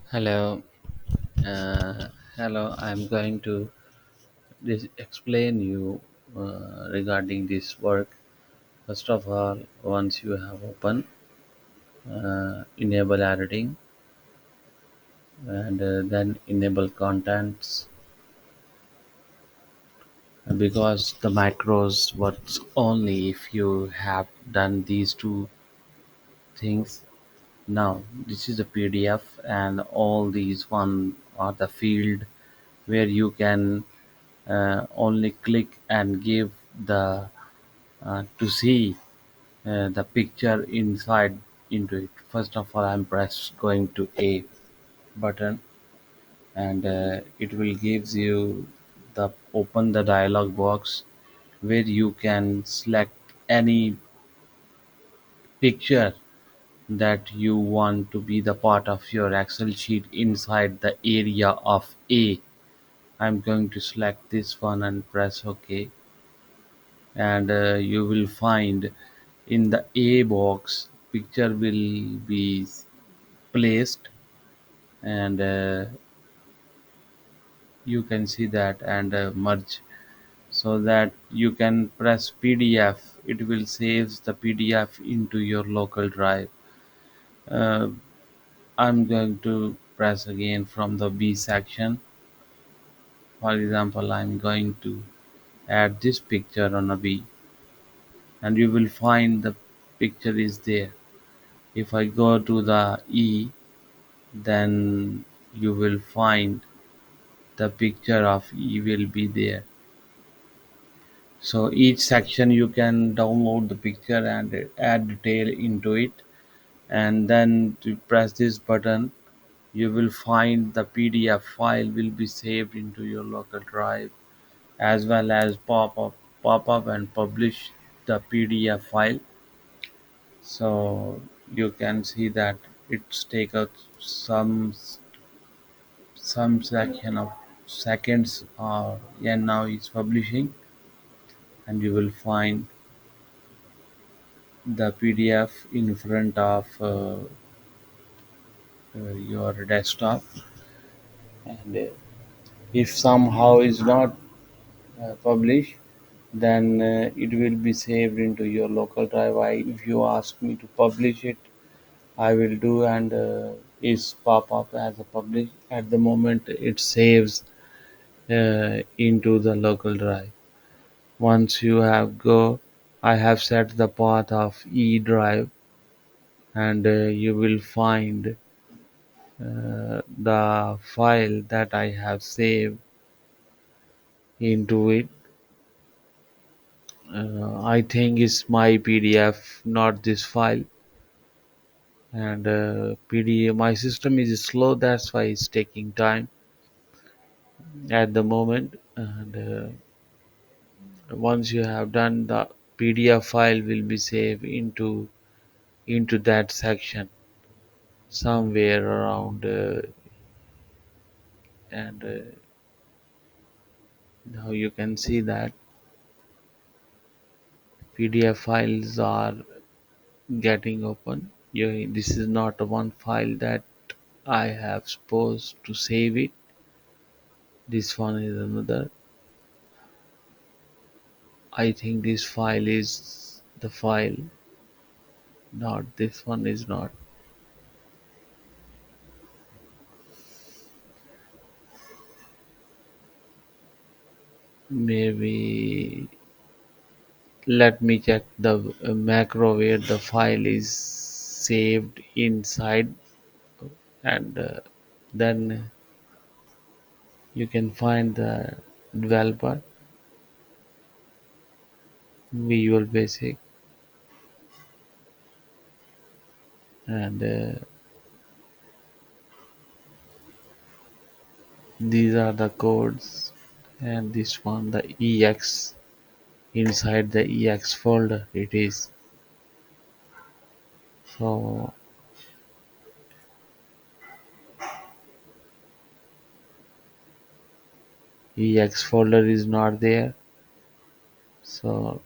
Hello, uh, hello. I'm going to explain you regarding this work. First of all, once you have opened, enable editing, and then enable contents, because the macros works only if you have done these two things. Now, this is a PDF, and all these one are the field where you can only click and give the to see the picture inside into it. First of all, I'm press going to A button, and it will gives you the open the dialog box where you can select any picture that you want to be the part of your Excel sheet inside the area of A. I'm going to select this one and press OK, and you will find in the A box picture will be placed, and you can see that, and merge, so that you can press PDF. It will saves the PDF into your local drive. uh, I'm going to press again from the B section. For example, I'm going to add this picture on a B, and you will find the picture is there. If I go to the E, then you will find the picture of E will be there. So each section you can download the picture and add detail into it, and then to press this button you will find the PDF file will be saved into your local drive, as well as pop up and publish the PDF file. So you can see that it's take out some section of seconds, and now it's publishing, and you will find the PDF in front of your desktop. And if somehow is not published, then it will be saved into your local drive. If you ask me to publish it, I will do, and is pop up as a publish. At the moment, it saves into the local drive. Once you have go, I have set the path of E drive, and you will find the file that I have saved into it. I think it's my PDF, not this file. And PDF, my system is slow, that's why it's taking time at the moment. And once you have done, the PDF file will be saved into that section somewhere around, and now you can see that PDF files are getting open. This is not one file that I have supposed to save it. This one is another. I think this file is the file, not this one is not. Maybe let me check the macro where the file is saved inside, and then you can find the developer Visual Basic, and these are the codes, and this one the ex, inside the ex folder it is. So ex folder is not there. So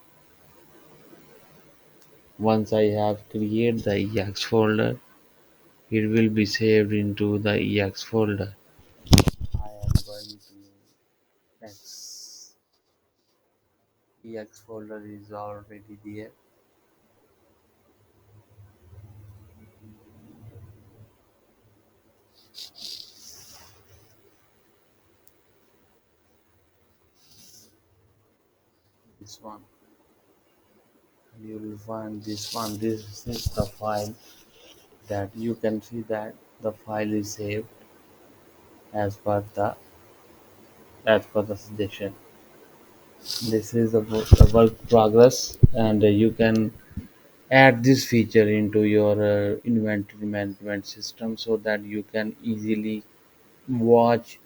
once I have created the ex folder, it will be saved into the ex folder. I am going to X. Ex folder is already there. This one. And you will find this one. This is the file that you can see that the file is saved as per the suggestion. This is the work progress, and you can add this feature into your inventory management system so that you can easily watch